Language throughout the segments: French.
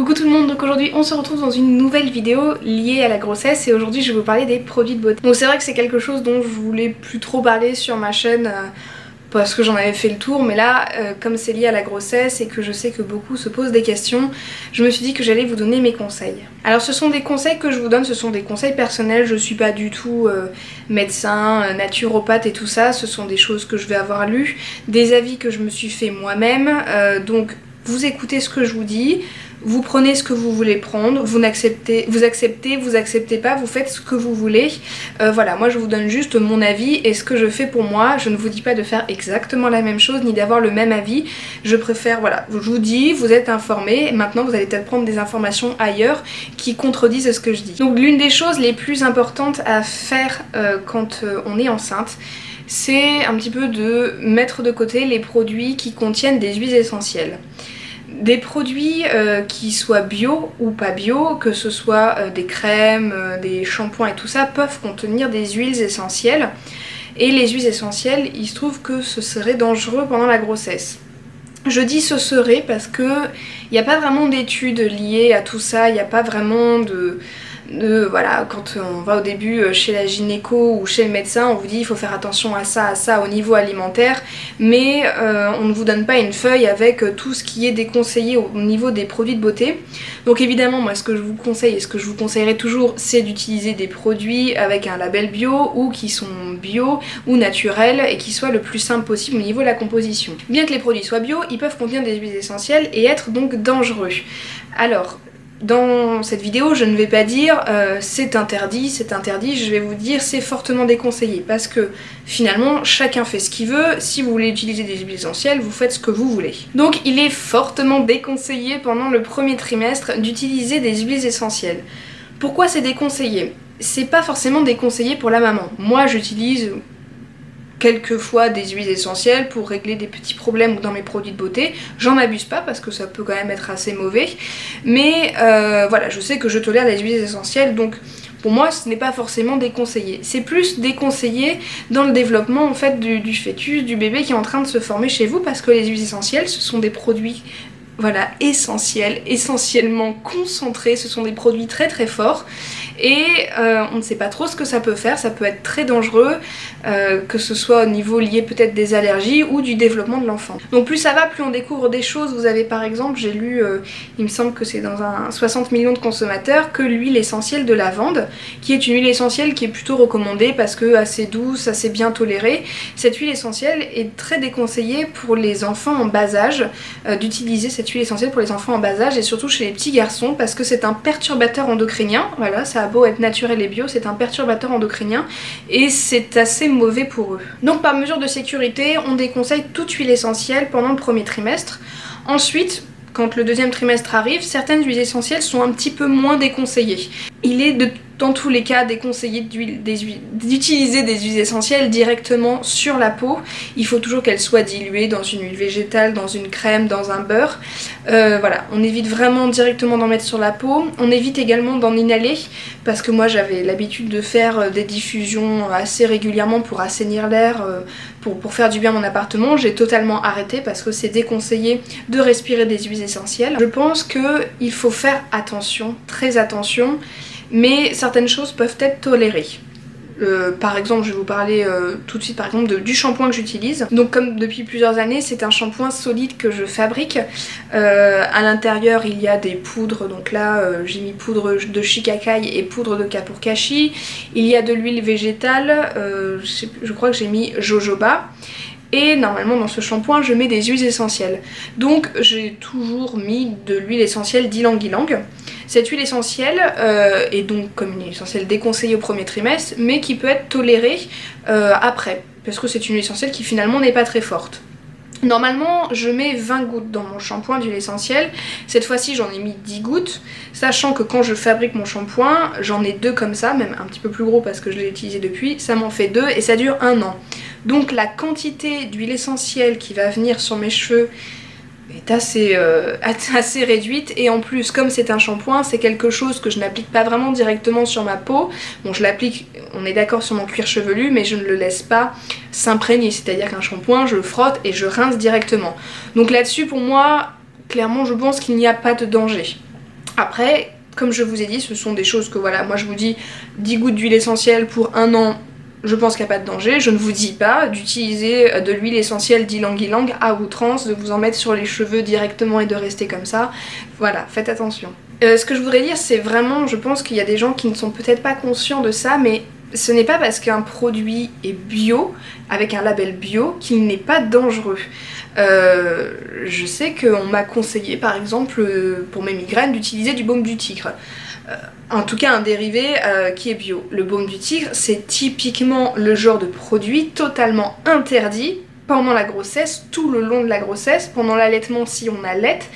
Coucou tout le monde, donc aujourd'hui on se retrouve dans une nouvelle vidéo liée à la grossesse et aujourd'hui je vais vous parler des produits de beauté. Donc c'est vrai que c'est quelque chose dont je voulais plus trop parler sur ma chaîne parce que j'en avais fait le tour, mais là comme c'est lié à la grossesse et que je sais que beaucoup se posent des questions, je me suis dit que j'allais vous donner mes conseils. Alors ce sont des conseils que je vous donne, ce sont des conseils personnels, je suis pas du tout médecin, naturopathe et tout ça, ce sont des choses que je vais avoir lues, des avis que je me suis fait moi-même, donc vous écoutez ce que je vous dis, vous prenez ce que vous voulez prendre, vous acceptez, vous acceptez pas, vous faites ce que vous voulez. Voilà, moi je vous donne juste mon avis et ce que je fais pour moi. Je ne vous dis pas de faire exactement la même chose ni d'avoir le même avis. Je préfère, voilà, je vous dis, vous êtes informés, maintenant vous allez peut-être prendre des informations ailleurs qui contredisent ce que je dis. Donc l'une des choses les plus importantes à faire quand on est enceinte, c'est un petit peu de mettre de côté les produits qui contiennent des huiles essentielles. Des produits qui soient bio ou pas bio, que ce soit des crèmes, des shampoings et tout ça, peuvent contenir des huiles essentielles. Et les huiles essentielles, il se trouve que ce serait dangereux pendant la grossesse. Je dis ce serait parce que il n'y a pas vraiment d'études liées à tout ça, il n'y a pas vraiment voilà, quand on va au début chez la gynéco ou chez le médecin, on vous dit il faut faire attention à ça au niveau alimentaire, mais on ne vous donne pas une feuille avec tout ce qui est déconseillé au niveau des produits de beauté. Donc évidemment moi ce que je vous conseille et ce que je vous conseillerais toujours, c'est d'utiliser des produits avec un label bio ou qui sont bio ou naturels et qui soient le plus simple possible au niveau de la composition. Bien que les produits soient bio, ils peuvent contenir des huiles essentielles et être donc dangereux. Alors dans cette vidéo, je ne vais pas dire c'est interdit, je vais vous dire c'est fortement déconseillé parce que finalement chacun fait ce qu'il veut, si vous voulez utiliser des huiles essentielles, vous faites ce que vous voulez. Donc il est fortement déconseillé pendant le premier trimestre d'utiliser des huiles essentielles. Pourquoi c'est déconseillé? C'est pas forcément déconseillé pour la maman. Moi j'utilise quelquefois des huiles essentielles pour régler des petits problèmes dans mes produits de beauté. J'en abuse pas parce que ça peut quand même être assez mauvais, mais voilà, je sais que je tolère les huiles essentielles, donc pour moi ce n'est pas forcément déconseillé. C'est plus déconseillé dans le développement en fait du fœtus, du bébé qui est en train de se former chez vous, parce que les huiles essentielles ce sont des produits voilà, essentiels, essentiellement concentrés, ce sont des produits très très forts et on ne sait pas trop ce que ça peut faire, ça peut être très dangereux, que ce soit au niveau lié peut-être des allergies ou du développement de l'enfant. Donc plus ça va, plus on découvre des choses. Vous avez par exemple, j'ai lu, il me semble que c'est dans un 60 millions de consommateurs, que l'huile essentielle de lavande, qui est une huile essentielle qui est plutôt recommandée parce que assez douce, assez bien tolérée, cette huile essentielle est très déconseillée pour les enfants en bas âge, d'utiliser cette huile essentielle pour les enfants en bas âge et surtout chez les petits garçons parce que c'est un perturbateur endocrinien, voilà, ça a beau être naturel et bio, c'est un perturbateur endocrinien et c'est assez mauvais pour eux. Donc par mesure de sécurité, on déconseille toute huile essentielle pendant le premier trimestre. Ensuite, quand le deuxième trimestre arrive, certaines huiles essentielles sont un petit peu moins déconseillées. Il est dans tous les cas déconseillé d'utiliser des huiles essentielles directement sur la peau. Il faut toujours qu'elles soient diluées dans une huile végétale, dans une crème, dans un beurre. Voilà, on évite vraiment directement d'en mettre sur la peau. On évite également d'en inhaler parce que moi j'avais l'habitude de faire des diffusions assez régulièrement pour assainir l'air, pour faire du bien à mon appartement. J'ai totalement arrêté parce que c'est déconseillé de respirer des huiles essentielles. Je pense qu'il faut faire attention, très attention, mais certaines choses peuvent être tolérées. Par exemple, je vais vous parler tout de suite par exemple du shampoing que j'utilise. Donc comme depuis plusieurs années, c'est un shampoing solide que je fabrique. À l'intérieur, il y a des poudres. Donc là, j'ai mis poudre de shikakai et poudre de kapurkashi. Il y a de l'huile végétale. Je crois que j'ai mis jojoba. Et normalement dans ce shampoing je mets des huiles essentielles. Donc j'ai toujours mis de l'huile essentielle d'ylang-ylang. Cette huile essentielle est donc comme une huile essentielle déconseillée au premier trimestre, mais qui peut être tolérée après, parce que c'est une huile essentielle qui finalement n'est pas très forte. Normalement je mets 20 gouttes dans mon shampoing d'huile essentielle, cette fois-ci j'en ai mis 10 gouttes, sachant que quand je fabrique mon shampoing, j'en ai 2 comme ça, même un petit peu plus gros parce que je l'ai utilisé depuis, ça m'en fait 2 et ça dure 1 an. Donc la quantité d'huile essentielle qui va venir sur mes cheveux est assez réduite, et en plus comme c'est un shampoing, c'est quelque chose que je n'applique pas vraiment directement sur ma peau. Bon, je l'applique, on est d'accord, sur mon cuir chevelu, mais je ne le laisse pas s'imprégner, c'est-à-dire qu'un shampoing je le frotte et je rince directement. Donc là-dessus pour moi clairement je pense qu'il n'y a pas de danger. Après, comme je vous ai dit, ce sont des choses que voilà, moi je vous dis 10 gouttes d'huile essentielle pour 1 an, je pense qu'il n'y a pas de danger. Je ne vous dis pas d'utiliser de l'huile essentielle d'ylang-ylang à outrance, de vous en mettre sur les cheveux directement et de rester comme ça. Voilà, faites attention. Ce que je voudrais dire, c'est vraiment, je pense qu'il y a des gens qui ne sont peut-être pas conscients de ça, mais ce n'est pas parce qu'un produit est bio, avec un label bio, qu'il n'est pas dangereux. Je sais qu'on m'a conseillé par exemple pour mes migraines d'utiliser du baume du tigre. En tout cas un dérivé qui est bio. Le baume du tigre, c'est typiquement le genre de produit totalement interdit pendant la grossesse, tout le long de la grossesse, pendant l'allaitement si on allaite,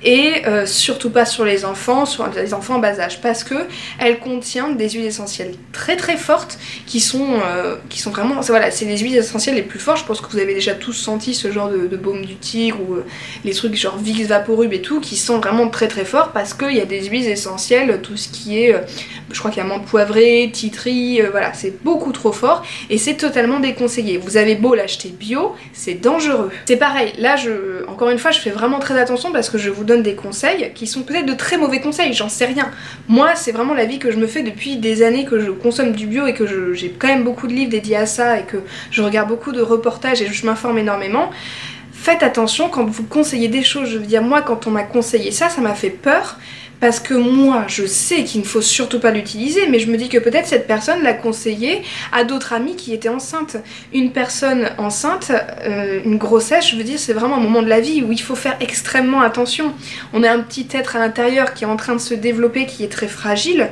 et surtout pas sur les enfants en bas âge, parce que elle contient des huiles essentielles très très fortes qui sont vraiment, voilà, c'est les huiles essentielles les plus fortes. Je pense que vous avez déjà tous senti ce genre de baume du tigre ou les trucs genre Vicks Vaporub et tout qui sont vraiment très très forts parce qu'il y a des huiles essentielles, tout ce qui est, je crois qu'il y a menthe poivrée, tea tree, voilà, c'est beaucoup trop fort et c'est totalement déconseillé. Vous avez beau l'acheter bio, c'est dangereux. C'est pareil, là encore une fois je fais vraiment très attention parce que je vous donne des conseils qui sont peut-être de très mauvais conseils, j'en sais rien. Moi c'est vraiment l'avis que je me fais depuis des années que je consomme du bio et que j'ai quand même beaucoup de livres dédiés à ça et que je regarde beaucoup de reportages et je m'informe énormément. Faites attention quand vous conseillez des choses, je veux dire moi quand on m'a conseillé ça, ça m'a fait peur. Parce que moi, je sais qu'il ne faut surtout pas l'utiliser, mais je me dis que peut-être cette personne l'a conseillé à d'autres amies qui étaient enceintes. Une personne enceinte, une grossesse, je veux dire, c'est vraiment un moment de la vie où il faut faire extrêmement attention. On a un petit être à l'intérieur qui est en train de se développer, qui est très fragile.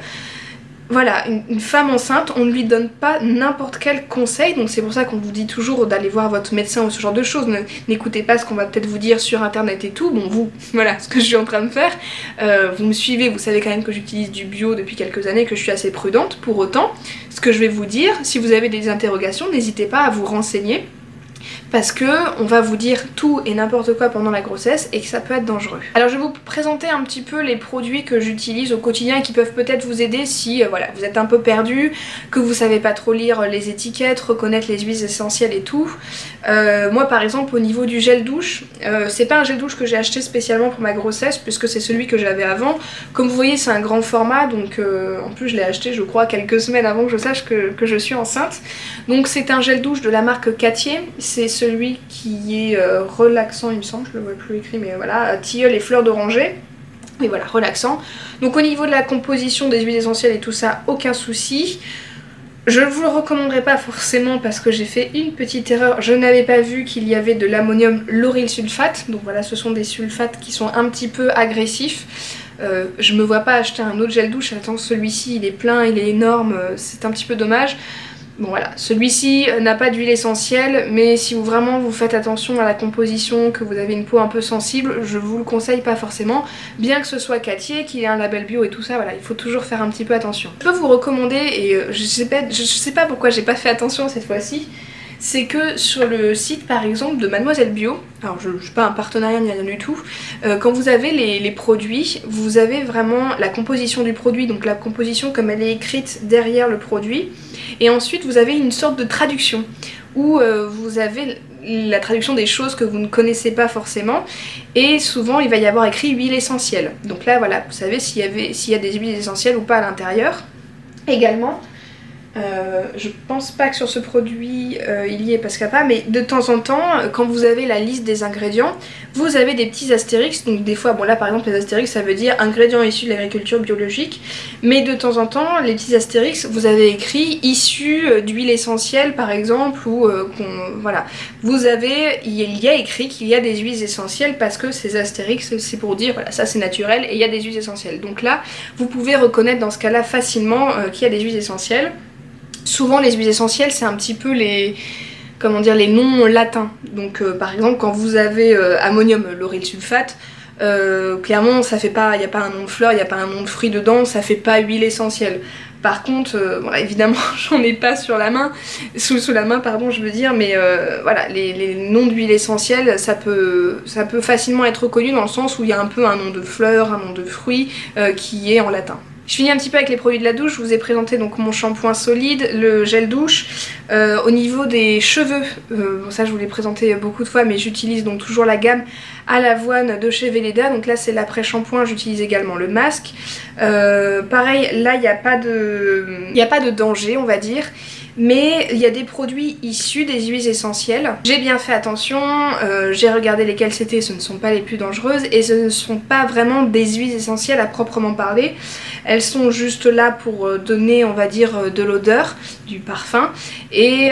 Voilà, une femme enceinte, on ne lui donne pas n'importe quel conseil, donc c'est pour ça qu'on vous dit toujours d'aller voir votre médecin ou ce genre de choses. N'écoutez pas ce qu'on va peut-être vous dire sur internet et tout. Bon, vous, voilà ce que je suis en train de faire. Vous me suivez, vous savez quand même que j'utilise du bio depuis quelques années, que je suis assez prudente. Pour autant, ce que je vais vous dire, si vous avez des interrogations, n'hésitez pas à vous renseigner. Parce que on va vous dire tout et n'importe quoi pendant la grossesse et que ça peut être dangereux. Alors je vais vous présenter un petit peu les produits que j'utilise au quotidien et qui peuvent peut-être vous aider si voilà, vous êtes un peu perdu, que vous savez pas trop lire les étiquettes, reconnaître les huiles essentielles et tout. Moi par exemple au niveau du gel douche, c'est pas un gel douche que j'ai acheté spécialement pour ma grossesse puisque c'est celui que j'avais avant. Comme vous voyez c'est un grand format donc en plus je l'ai acheté je crois quelques semaines avant que je sache que je suis enceinte. Donc c'est un gel douche de la marque Cattier, c'est celui qui est relaxant il me semble, je le vois plus écrit mais voilà, tilleul et fleurs d'oranger. Et voilà, relaxant. Donc au niveau de la composition des huiles essentielles et tout ça, aucun souci. Je ne vous le recommanderais pas forcément parce que j'ai fait une petite erreur. Je n'avais pas vu qu'il y avait de l'ammonium lauryl sulfate. Donc voilà, ce sont des sulfates qui sont un petit peu agressifs. Je me vois pas acheter un autre gel douche. Attends, celui-ci il est plein, il est énorme, c'est un petit peu dommage. Bon voilà, celui-ci n'a pas d'huile essentielle, mais si vous vraiment vous faites attention à la composition, que vous avez une peau un peu sensible, je vous le conseille pas forcément. Bien que ce soit Cattier, qu'il ait un label bio et tout ça, voilà, il faut toujours faire un petit peu attention. Je peux vous recommander, et je sais pas pourquoi j'ai pas fait attention cette fois-ci, c'est que sur le site par exemple de Mademoiselle Bio, alors je suis pas un partenariat ni rien du tout, quand vous avez les produits, vous avez vraiment la composition du produit, donc la composition comme elle est écrite derrière le produit, et ensuite vous avez une sorte de traduction, où vous avez la traduction des choses que vous ne connaissez pas forcément, et souvent il va y avoir écrit huile essentielle. Donc là voilà, vous savez s'il y a des huiles essentielles ou pas à l'intérieur. Également, je pense pas que sur ce produit il y ait parce qu'il n'y a pas, mais de temps en temps quand vous avez la liste des ingrédients vous avez des petits astérix, donc des fois, bon là par exemple les astérix ça veut dire ingrédients issus de l'agriculture biologique, mais de temps en temps les petits astérix vous avez écrit issus d'huile essentielle par exemple, ou voilà, il y a écrit qu'il y a des huiles essentielles parce que ces astérix c'est pour dire voilà ça c'est naturel et il y a des huiles essentielles, donc là vous pouvez reconnaître dans ce cas là facilement qu'il y a des huiles essentielles. Souvent les huiles essentielles c'est un petit peu les noms latins. Donc par exemple quand vous avez ammonium lauryl sulfate, clairement ça fait pas, il n'y a pas un nom de fleur, il n'y a pas un nom de fruit dedans, ça fait pas huile essentielle. Par contre, voilà, évidemment j'en ai pas sur la main, sous la main pardon je veux dire, mais voilà, les noms d'huile essentielle ça peut facilement être reconnu dans le sens où il y a un peu un nom de fleur, un nom de fruit qui est en latin. Je finis un petit peu avec les produits de la douche. Je vous ai présenté donc mon shampoing solide, le gel douche. Au niveau des cheveux, bon ça je vous l'ai présenté beaucoup de fois, mais j'utilise donc toujours la gamme à l'avoine de chez Velleda. Donc là c'est l'après-shampoing, j'utilise également le masque. Pareil, là il n'y a pas de danger on va dire. Mais il y a des produits issus des huiles essentielles. J'ai bien fait attention, j'ai regardé lesquelles c'était, ce ne sont pas les plus dangereuses et ce ne sont pas vraiment des huiles essentielles à proprement parler. Elles sont juste là pour donner, on va dire, de l'odeur, du parfum et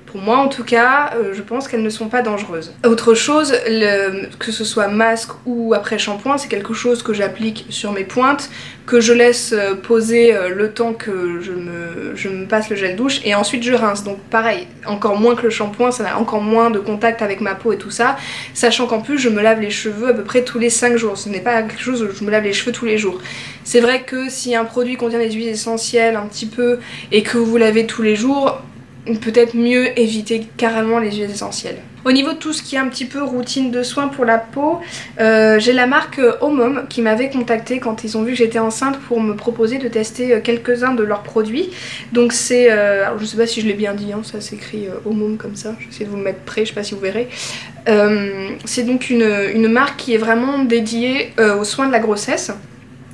pour moi en tout cas, je pense qu'elles ne sont pas dangereuses. Autre chose, que ce soit masque ou après shampoing, c'est quelque chose que j'applique sur mes pointes, que je laisse poser le temps que je me passe le gel douche et ensuite je rince. Donc pareil, encore moins que le shampoing, ça n'a encore moins de contact avec ma peau et tout ça, sachant qu'en plus je me lave les cheveux à peu près tous les 5 jours. Ce n'est pas quelque chose où je me lave les cheveux tous les jours. C'est vrai que si un produit contient des huiles essentielles un petit peu et que vous lavez tous les jours, peut-être mieux éviter carrément les huiles essentielles. Au niveau de tout ce qui est un petit peu routine de soins pour la peau, j'ai la marque Omom qui m'avait contactée quand ils ont vu que j'étais enceinte pour me proposer de tester quelques-uns de leurs produits. Donc c'est, alors je sais pas si je l'ai bien dit, hein, ça s'écrit Omom comme ça, je vais essayer de vous mettre près, je sais pas si vous verrez. C'est donc une marque qui est vraiment dédiée aux soins de la grossesse.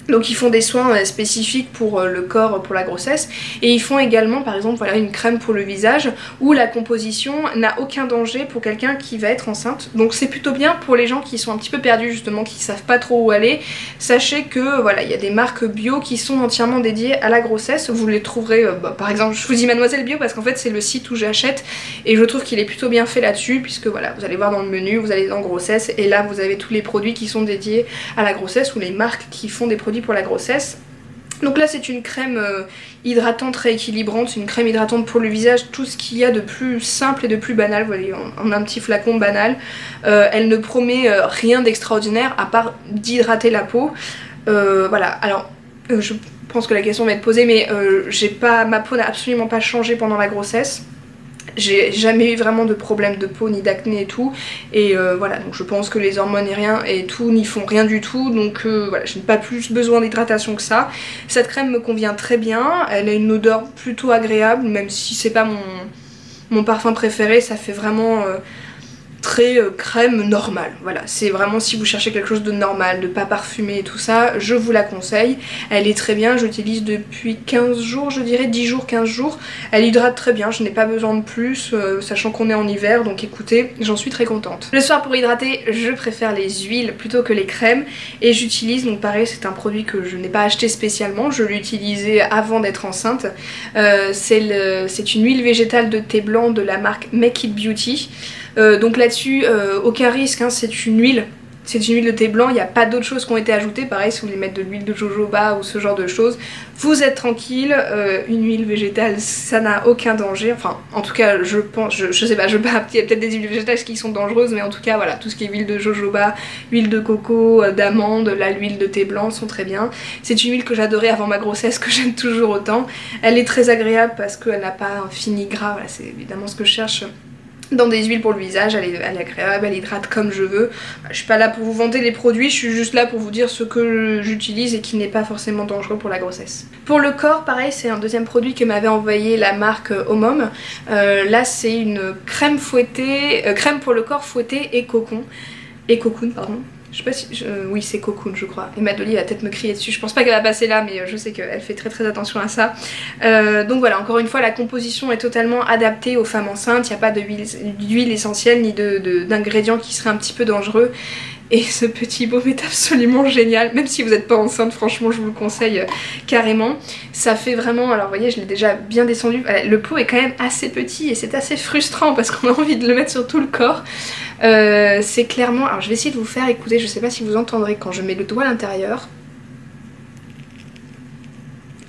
Donc ils font des soins spécifiques pour le corps, pour la grossesse, et ils font également par exemple voilà, une crème pour le visage où la composition n'a aucun danger pour quelqu'un qui va être enceinte. Donc c'est plutôt bien pour les gens qui sont un petit peu perdus justement, qui savent pas trop où aller. Sachez que voilà, il y a des marques bio qui sont entièrement dédiées à la grossesse. Vous les trouverez, par exemple je vous dis Mademoiselle Bio parce qu'en fait c'est le site où j'achète et je trouve qu'il est plutôt bien fait là-dessus, puisque voilà, vous allez voir dans le menu, vous allez dans grossesse et là vous avez tous les produits qui sont dédiés à la grossesse ou les marques qui font des produits pour la grossesse. Donc là c'est une crème hydratante rééquilibrante, c'est une crème hydratante pour le visage, tout ce qu'il y a de plus simple et de plus banal, vous voyez, en un petit flacon banal. Elle ne promet rien d'extraordinaire à part d'hydrater la peau. Voilà, alors je pense que la question va être posée, mais ma peau n'a absolument pas changé pendant la grossesse. J'ai jamais eu vraiment de problème de peau ni d'acné et tout, et voilà, donc je pense que les hormones et rien et tout n'y font rien du tout, donc voilà, je n'ai pas plus besoin d'hydratation que ça. Cette crème me convient très bien, elle a une odeur plutôt agréable, même si c'est pas mon parfum préféré, ça fait vraiment très crème normale. Voilà, c'est vraiment si vous cherchez quelque chose de normal, de pas parfumé et tout ça, je vous la conseille. Elle est très bien, j'utilise depuis 15 jours, je dirais 10 jours, 15 jours. Elle hydrate très bien, je n'ai pas besoin de plus, sachant qu'on est en hiver, donc écoutez, j'en suis très contente. Le soir pour hydrater, je préfère les huiles plutôt que les crèmes et j'utilise, donc pareil, c'est un produit que je n'ai pas acheté spécialement, je l'utilisais avant d'être enceinte. C'est une huile végétale de thé blanc de la marque Make It Beauty. Donc là-dessus, aucun risque, hein, c'est une huile de thé blanc, il n'y a pas d'autres choses qui ont été ajoutées. Pareil, si vous voulez mettre de l'huile de jojoba ou ce genre de choses, vous êtes tranquille. Une huile végétale, ça n'a aucun danger. Enfin, en tout cas, je pense, je sais pas, il y a peut-être des huiles végétales qui sont dangereuses, mais en tout cas, voilà, tout ce qui est huile de jojoba, huile de coco, d'amande, l'huile de thé blanc sont très bien. C'est une huile que j'adorais avant ma grossesse, que j'aime toujours autant. Elle est très agréable parce qu'elle n'a pas un fini gras, voilà, c'est évidemment ce que je cherche dans des huiles pour le visage, elle est agréable, elle hydrate comme je veux. Je suis pas là pour vous vanter les produits, je suis juste là pour vous dire ce que j'utilise et qui n'est pas forcément dangereux pour la grossesse. Pour le corps, pareil, c'est un deuxième produit que m'avait envoyé la marque Omom. Là c'est une crème fouettée, crème pour le corps fouettée et cocoon, pardon. Je sais pas si... oui, c'est Cocoon, je crois. Et Madeline va peut-être me crier dessus. Je pense pas qu'elle va passer là, mais je sais qu'elle fait très très attention à ça. Donc voilà, encore une fois, la composition est totalement adaptée aux femmes enceintes. Il n'y a pas d'huile essentielle ni d'ingrédients qui seraient un petit peu dangereux. Et ce petit baume est absolument génial, même si vous n'êtes pas enceinte, franchement je vous le conseille carrément. Ça fait vraiment, alors vous voyez je l'ai déjà bien descendu, le pot est quand même assez petit et c'est assez frustrant parce qu'on a envie de le mettre sur tout le corps. C'est clairement, alors je vais essayer de vous faire écouter, je sais pas si vous entendrez quand je mets le doigt à l'intérieur.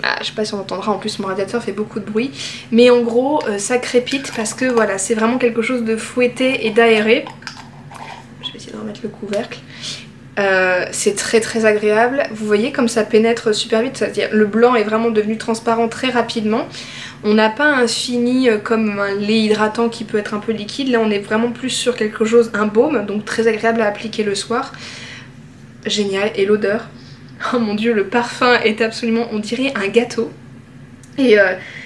Ah, je sais pas si on entendra, en plus mon radiateur fait beaucoup de bruit. Mais en gros ça crépite parce que voilà, c'est vraiment quelque chose de fouetté et d'aéré. Je vais essayer de remettre le couvercle. C'est très très agréable. Vous voyez comme ça pénètre super vite, c'est-à-dire le blanc est vraiment devenu transparent très rapidement. On n'a pas un fini comme un lait hydratant qui peut être un peu liquide. Là on est vraiment plus sur quelque chose, un baume, donc très agréable à appliquer le soir. Génial, et l'odeur. Oh mon dieu, le parfum est absolument, on dirait un gâteau. Et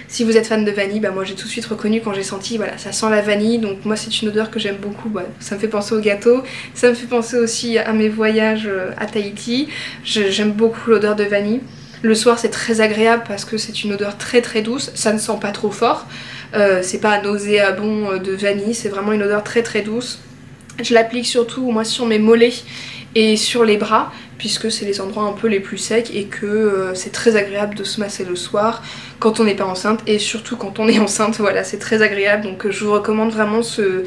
si vous êtes fan de vanille, bah moi j'ai tout de suite reconnu quand j'ai senti, voilà, ça sent la vanille, donc moi c'est une odeur que j'aime beaucoup, bah, ça me fait penser au gâteau, ça me fait penser aussi à mes voyages à Tahiti, j'aime beaucoup l'odeur de vanille. Le soir c'est très agréable parce que c'est une odeur très très douce, ça ne sent pas trop fort, c'est pas nauséabond de vanille, c'est vraiment une odeur très très douce. Je l'applique surtout moi sur mes mollets et sur les bras, puisque c'est les endroits un peu les plus secs et que c'est très agréable de se masser le soir quand on n'est pas enceinte, et surtout quand on est enceinte, voilà, c'est très agréable. Donc je vous recommande vraiment ce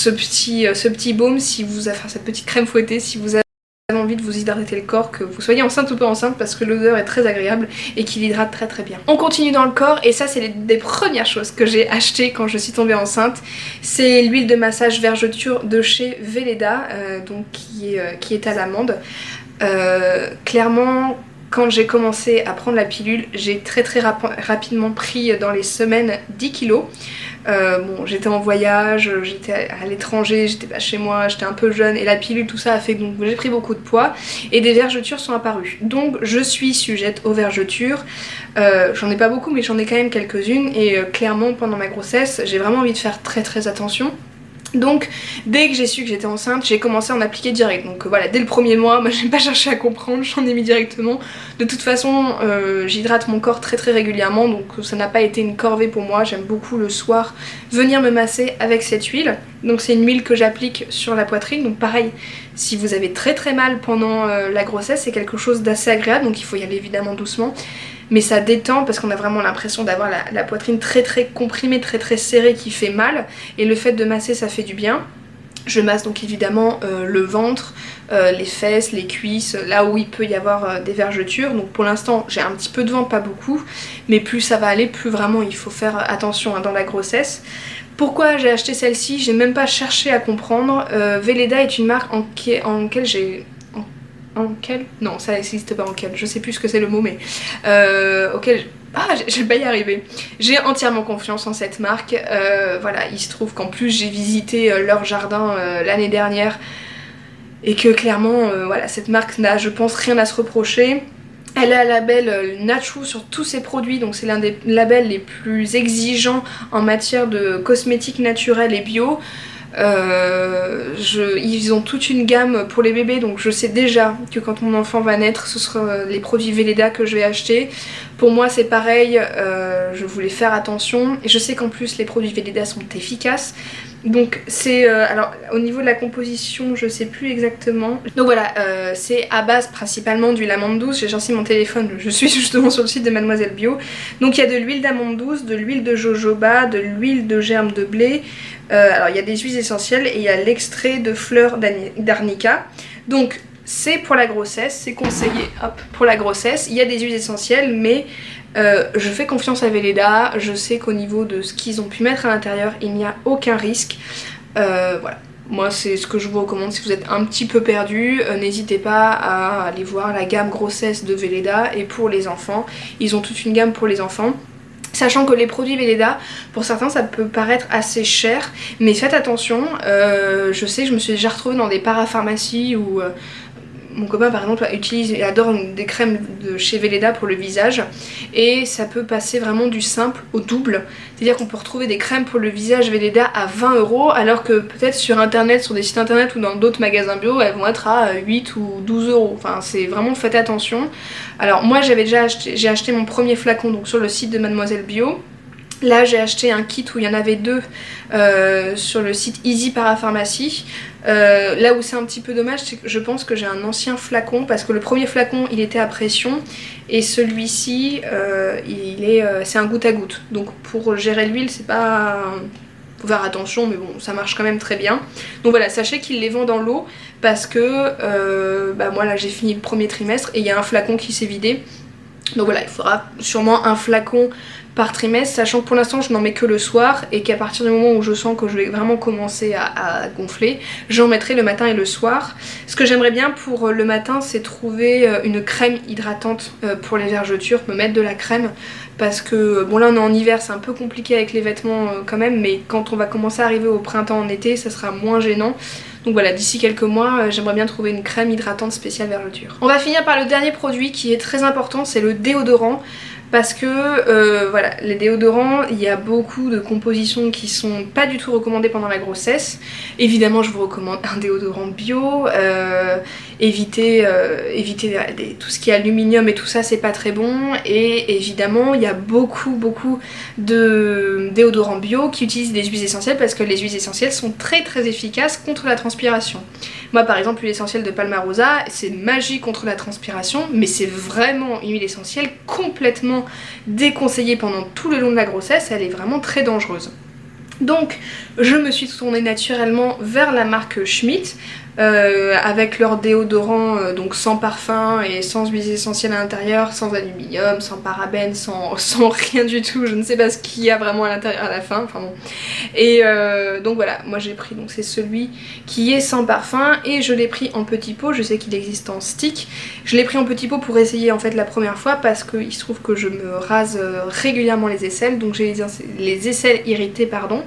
petit baume, si vous avez, enfin, cette petite crème fouettée, si vous avez envie de vous hydrater le corps, que vous soyez enceinte ou pas enceinte, parce que l'odeur est très agréable et qu'il hydrate très très bien. On continue dans le corps, et ça c'est des premières choses que j'ai achetées quand je suis tombée enceinte. C'est l'huile de massage vergeture de chez Weleda, donc qui est à l'amande. Clairement, quand j'ai commencé à prendre la pilule, j'ai très rapidement pris dans les semaines 10 kilos. Bon, j'étais en voyage, j'étais à l'étranger, j'étais pas chez moi, j'étais un peu jeune, et la pilule, tout ça a fait que j'ai pris beaucoup de poids et des vergetures sont apparues. Donc je suis sujette aux vergetures. J'en ai pas beaucoup, mais j'en ai quand même quelques-unes, et clairement pendant ma grossesse j'ai vraiment envie de faire très attention. Donc dès que j'ai su que j'étais enceinte, j'ai commencé à en appliquer direct. Donc voilà, dès le premier mois, moi j'ai pas cherché à comprendre, j'en ai mis directement. De toute façon, j'hydrate mon corps très régulièrement, donc ça n'a pas été une corvée pour moi. J'aime beaucoup le soir venir me masser avec cette huile. Donc c'est une huile que j'applique sur la poitrine. Donc pareil, si vous avez très mal pendant la grossesse, c'est quelque chose d'assez agréable, donc il faut y aller évidemment doucement. Mais ça détend parce qu'on a vraiment l'impression d'avoir la poitrine très comprimée, très serrée, qui fait mal, et le fait de masser ça fait du bien. Je masse donc évidemment le ventre, les fesses, les cuisses, là où il peut y avoir des vergetures. Donc pour l'instant j'ai un petit peu de ventre, pas beaucoup, mais plus ça va aller, plus vraiment il faut faire attention dans la grossesse. Pourquoi j'ai acheté celle-ci? J'ai même pas cherché à comprendre. Weleda est une marque en quelle j'ai... Ankel? Non, ça n'existe pas, Ankel, je sais plus ce que c'est le mot, mais auquel... Ah, je vais pas y arriver. J'ai entièrement confiance en cette marque. Voilà, il se trouve qu'en plus j'ai visité leur jardin l'année dernière, et que clairement, voilà, cette marque n'a, je pense, rien à se reprocher. Elle a un label Nachu sur tous ses produits, donc c'est l'un des labels les plus exigeants en matière de cosmétiques naturels et bio. Ils ont toute une gamme pour les bébés, donc je sais déjà que quand mon enfant va naître, ce sera les produits Weleda que je vais acheter. Pour moi c'est pareil, je voulais faire attention, et je sais qu'en plus les produits Weleda sont efficaces. Donc c'est, alors au niveau de la composition je sais plus exactement. Donc voilà, c'est à base principalement d'huile amande douce. J'ai sorti mon téléphone, je suis justement sur le site de Mademoiselle Bio. Donc il y a de l'huile d'amande douce, de l'huile de jojoba, de l'huile de germe de blé. Alors il y a des huiles essentielles, et il y a l'extrait de fleurs d'arnica. Donc c'est pour la grossesse, c'est conseillé, hop, pour la grossesse. Il y a des huiles essentielles, mais je fais confiance à Weleda. Je sais qu'au niveau de ce qu'ils ont pu mettre à l'intérieur, il n'y a aucun risque. Voilà. Moi c'est ce que je vous recommande si vous êtes un petit peu perdu. N'hésitez pas à aller voir la gamme grossesse de Weleda. Et pour les enfants, ils ont toute une gamme pour les enfants. Sachant que les produits Weleda, pour certains ça peut paraître assez cher, mais faites attention. Je sais que je me suis déjà retrouvée dans des parapharmacies où mon copain par exemple il adore des crèmes de chez Weleda pour le visage, et ça peut passer vraiment du simple au double. C'est-à-dire qu'on peut retrouver des crèmes pour le visage Weleda à 20 €, alors que peut-être sur internet, sur des sites internet ou dans d'autres magasins bio, elles vont être à 8 ou 12 €. Enfin c'est vraiment, faites attention. Alors moi j'ai acheté mon premier flacon donc sur le site de Mademoiselle Bio. Là j'ai acheté un kit où il y en avait deux sur le site Easy Parapharmacie. Là où c'est un petit peu dommage, c'est que je pense que j'ai un ancien flacon, parce que le premier flacon il était à pression, et celui-ci c'est un goutte à goutte. Donc pour gérer l'huile c'est pas... faut faire attention, mais bon ça marche quand même très bien. Donc voilà, sachez qu'ils les vendent dans l'eau, parce que moi là j'ai fini le premier trimestre et il y a un flacon qui s'est vidé. Donc voilà, il faudra sûrement un flacon par trimestre, sachant que pour l'instant je n'en mets que le soir, et qu'à partir du moment où je sens que je vais vraiment commencer à gonfler, j'en mettrai le matin et le soir. Ce que j'aimerais bien pour le matin, c'est trouver une crème hydratante pour les vergetures, me mettre de la crème, parce que bon là on est en hiver, c'est un peu compliqué avec les vêtements quand même, mais quand on va commencer à arriver au printemps, en été, ça sera moins gênant. Donc voilà, d'ici quelques mois, j'aimerais bien trouver une crème hydratante spéciale vergeture. On va finir par le dernier produit qui est très important, c'est le déodorant. Parce que voilà, les déodorants, il y a beaucoup de compositions qui sont pas du tout recommandées pendant la grossesse. Évidemment, je vous recommande un déodorant bio, évitez tout ce qui est aluminium et tout ça, c'est pas très bon. Et évidemment, il y a beaucoup de déodorants bio qui utilisent des huiles essentielles parce que les huiles essentielles sont très efficaces contre la transpiration. Moi par exemple, l'huile essentielle de Palmarosa, c'est magique contre la transpiration, mais c'est vraiment une huile essentielle complètement déconseillée pendant tout le long de la grossesse, elle est vraiment très dangereuse. Donc je me suis tournée naturellement vers la marque Schmitt avec leur déodorant donc sans parfum et sans huiles essentielles à l'intérieur, sans aluminium, sans parabènes, sans rien du tout, je ne sais pas ce qu'il y a vraiment à l'intérieur à la fin, enfin bon. Et donc voilà, moi j'ai pris, donc c'est celui qui est sans parfum et je l'ai pris en petit pot, je sais qu'il existe en stick. Je l'ai pris en petit pot pour essayer en fait la première fois parce qu'il se trouve que je me rase régulièrement les aisselles, donc j'ai les aisselles irritées pardon.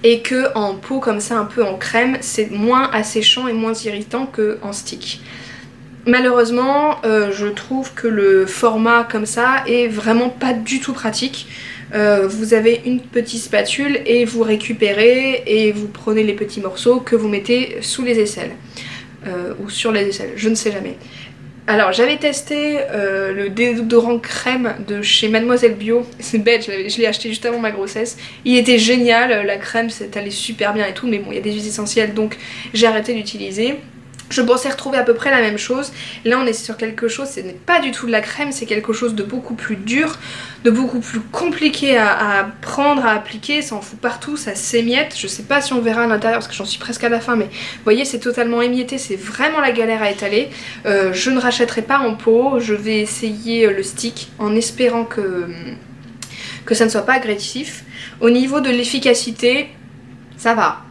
Et que en pot comme ça un peu en crème c'est moins asséchant et moins irritant que en stick. Malheureusement je trouve que le format comme ça est vraiment pas du tout pratique. Vous avez une petite spatule et vous récupérez et vous prenez les petits morceaux que vous mettez sous les aisselles ou sur les aisselles, je ne sais jamais. Alors j'avais testé le déodorant crème de chez Mademoiselle Bio, c'est bête, je l'ai acheté juste avant ma grossesse. Il était génial, la crème allait super bien et tout, mais bon il y a des huiles essentielles donc j'ai arrêté d'utiliser. Je pensais retrouver à peu près la même chose. Là on est sur quelque chose, ce n'est pas du tout de la crème, c'est quelque chose de beaucoup plus dur, de beaucoup plus compliqué à prendre, à appliquer, ça en fout partout, ça s'émiette. Je sais pas si on verra à l'intérieur parce que j'en suis presque à la fin, mais vous voyez c'est totalement émietté, c'est vraiment la galère à étaler. Je ne rachèterai pas en pot, je vais essayer le stick en espérant que ça ne soit pas agressif. Au niveau de l'efficacité, ça va.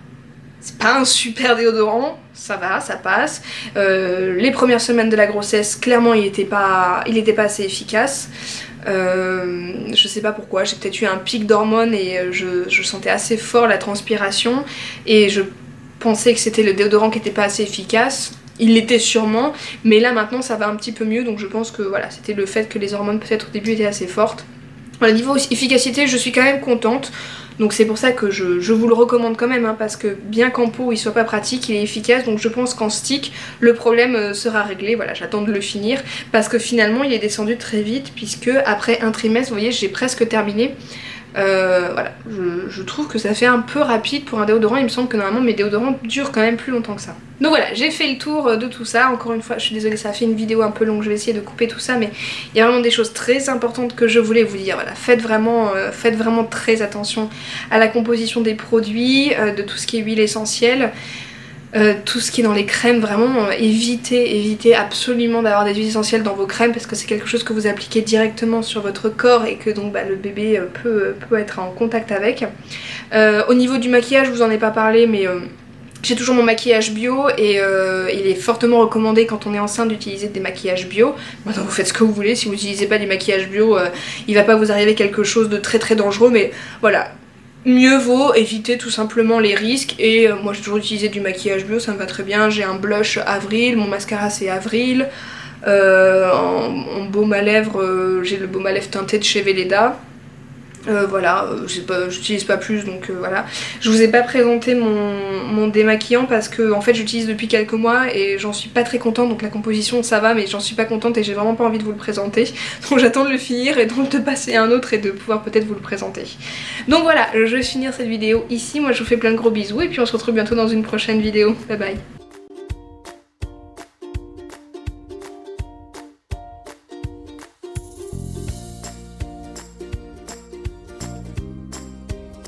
C'est pas un super déodorant, ça va, ça passe. Les premières semaines de la grossesse, clairement il était pas assez efficace. Je sais pas pourquoi, j'ai peut-être eu un pic d'hormones et je sentais assez fort la transpiration et je pensais que c'était le déodorant qui était pas assez efficace. Il l'était sûrement, mais là maintenant ça va un petit peu mieux, donc je pense que voilà, c'était le fait que les hormones peut-être au début étaient assez fortes. Au niveau efficacité, je suis quand même contente. Donc c'est pour ça que je vous le recommande quand même hein, parce que bien qu'en pot il soit pas pratique, il est efficace, donc je pense qu'en stick le problème sera réglé. Voilà, j'attends de le finir parce que finalement il est descendu très vite puisque après un trimestre, vous voyez, j'ai presque terminé. Voilà, je trouve que ça fait un peu rapide pour un déodorant, il me semble que normalement mes déodorants durent quand même plus longtemps que ça. Donc voilà, j'ai fait le tour de tout ça, encore une fois je suis désolée ça a fait une vidéo un peu longue, je vais essayer de couper tout ça mais il y a vraiment des choses très importantes que je voulais vous dire, voilà, faites vraiment très attention à la composition des produits, de tout ce qui est huile essentielle. Tout ce qui est dans les crèmes, vraiment évitez absolument d'avoir des huiles essentielles dans vos crèmes parce que c'est quelque chose que vous appliquez directement sur votre corps et que donc le bébé peut être en contact avec. Au niveau du maquillage, je vous en ai pas parlé mais j'ai toujours mon maquillage bio et il est fortement recommandé quand on est enceinte d'utiliser des maquillages bio. Maintenant vous faites ce que vous voulez, si vous n'utilisez pas du maquillage bio il va pas vous arriver quelque chose de très dangereux mais voilà. Mieux vaut éviter tout simplement les risques et moi j'ai toujours utilisé du maquillage bio, ça me va très bien. J'ai un blush Avril, mon mascara c'est Avril, en baume à lèvres j'ai le baume à lèvres teinté de chez Velleda. Voilà, j'utilise pas plus donc voilà. Je vous ai pas présenté mon démaquillant parce que en fait j'utilise depuis quelques mois et j'en suis pas très contente, donc la composition ça va mais j'en suis pas contente et j'ai vraiment pas envie de vous le présenter. Donc j'attends de le finir et donc de passer à un autre et de pouvoir peut-être vous le présenter. Donc voilà, je vais finir cette vidéo ici, moi je vous fais plein de gros bisous et puis on se retrouve bientôt dans une prochaine vidéo. Bye bye.